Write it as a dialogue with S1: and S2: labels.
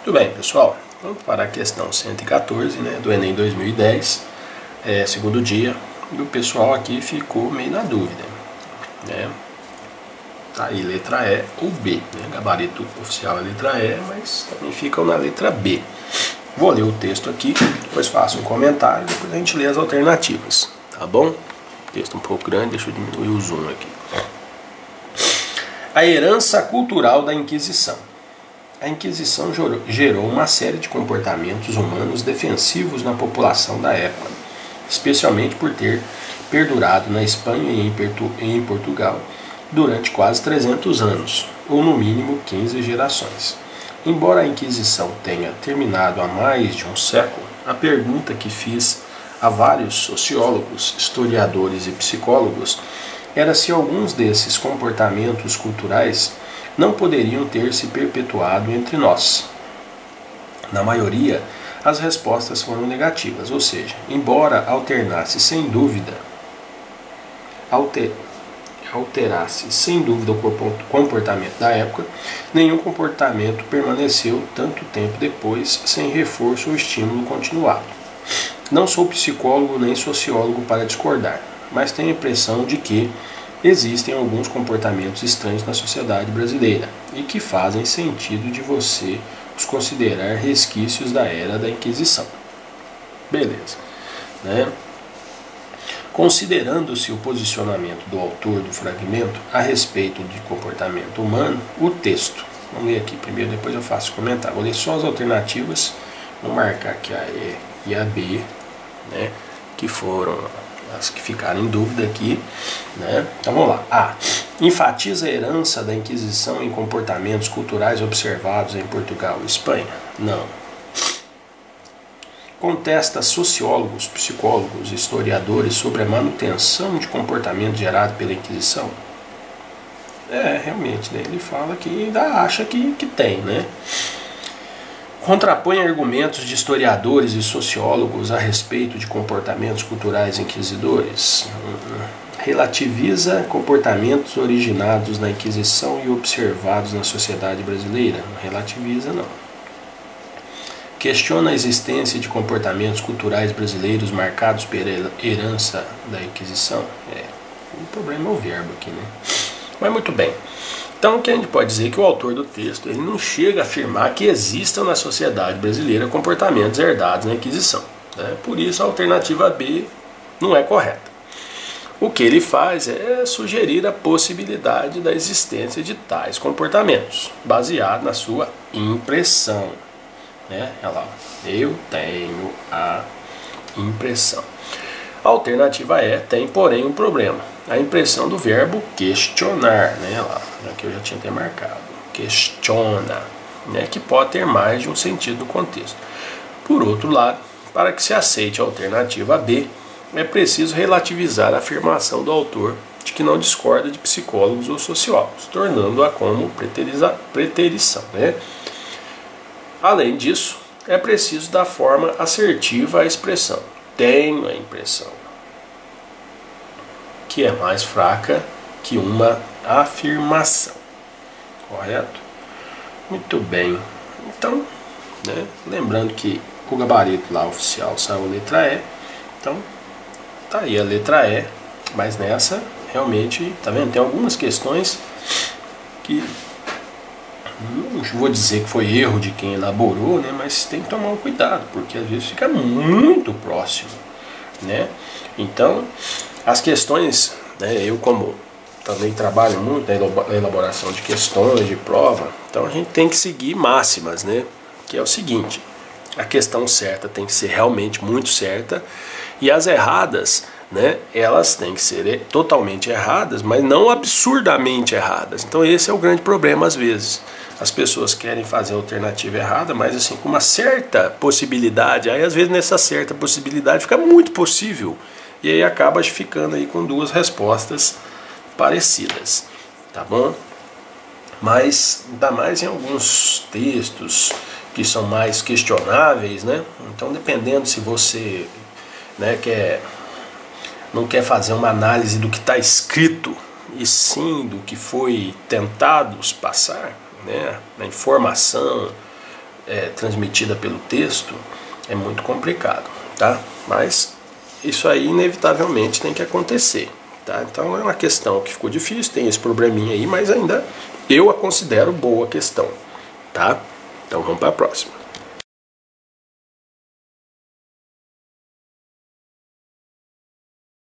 S1: Muito bem, pessoal, vamos para a questão 114, né, do Enem 2010, segundo dia, e o pessoal aqui ficou meio na dúvida, né? Tá aí, letra E ou B, né? Gabarito oficial é letra E, mas também ficam na letra B. Vou ler o texto aqui, depois faço um comentário, depois a gente lê as alternativas, tá bom? Texto um pouco grande, deixa eu diminuir o zoom aqui. A herança cultural da Inquisição. A Inquisição gerou uma série de comportamentos humanos defensivos na população da época, especialmente por ter perdurado na Espanha e em Portugal durante quase 300 anos, ou no mínimo 15 gerações. Embora a Inquisição tenha terminado há mais de um século, a pergunta que fiz a vários sociólogos, historiadores e psicólogos era se alguns desses comportamentos culturais não poderiam ter se perpetuado entre nós. Na maioria, as respostas foram negativas, ou seja, embora alterasse sem dúvida o comportamento da época, nenhum comportamento permaneceu tanto tempo depois sem reforço ou estímulo continuado. Não sou psicólogo nem sociólogo para discordar, mas tenho a impressão de que existem alguns comportamentos estranhos na sociedade brasileira e que fazem sentido de você os considerar resquícios da era da Inquisição. Beleza, né? Considerando-se o posicionamento do autor do fragmento a respeito de comportamento humano, o texto. Vamos ler aqui primeiro, depois eu faço comentário. Vou ler só as alternativas, vou marcar aqui a E e a B, né, que foram as que ficaram em dúvida aqui, né? Então vamos lá. A. Enfatiza a herança da Inquisição em comportamentos culturais observados em Portugal e Espanha? Não. Contesta sociólogos, psicólogos e historiadores sobre a manutenção de comportamento gerado pela Inquisição? Realmente, né? Ele fala que ainda acha que tem, né? Contrapõe argumentos de historiadores e sociólogos a respeito de comportamentos culturais inquisidores. Relativiza comportamentos originados na Inquisição e observados na sociedade brasileira. Não relativiza, não. Questiona a existência de comportamentos culturais brasileiros marcados pela herança da Inquisição. O problema é o verbo aqui, né? Mas muito bem. Então, o que a gente pode dizer é que o autor do texto ele não chega a afirmar que existam na sociedade brasileira comportamentos herdados na Inquisição, né? Por isso, a alternativa B não é correta. O que ele faz é sugerir a possibilidade da existência de tais comportamentos, baseado na sua impressão, né? Olha lá, eu tenho a impressão. A alternativa E tem, porém, um problema. A impressão do verbo questionar, né? Lá, aqui eu já tinha até marcado. Questiona, né? Que pode ter mais de um sentido no contexto. Por outro lado, para que se aceite a alternativa B, é preciso relativizar a afirmação do autor de que não discorda de psicólogos ou sociólogos, tornando-a como preterição, né? Além disso, é preciso dar forma assertiva à expressão tenho a impressão, que é mais fraca que uma afirmação. Correto? Muito bem. Então, né, lembrando que o gabarito lá oficial saiu a letra E. Então, tá aí a letra E. Mas nessa, realmente, tá vendo? Tem algumas questões que não vou dizer que foi erro de quem elaborou, né, mas tem que tomar um cuidado, porque às vezes fica muito próximo, né? Então, as questões, né, eu como também trabalho muito na elaboração de questões, de prova, então a gente tem que seguir máximas, né? Que é o seguinte, a questão certa tem que ser realmente muito certa e as erradas, né, elas têm que ser totalmente erradas, mas não absurdamente erradas. Então esse é o grande problema às vezes. As pessoas querem fazer a alternativa errada, mas assim, com uma certa possibilidade, aí às vezes nessa certa possibilidade fica muito possível, e aí acaba ficando aí com duas respostas parecidas, tá bom? Mas ainda mais em alguns textos que são mais questionáveis, né? Então dependendo se você, né, não quer fazer uma análise do que está escrito, e sim do que foi tentado passar, né, na informação, transmitida pelo texto é muito complicado, tá? Mas isso aí inevitavelmente tem que acontecer, tá? Então é uma questão que ficou difícil, tem esse probleminha aí, mas ainda eu a considero boa questão, tá? Então vamos para a próxima.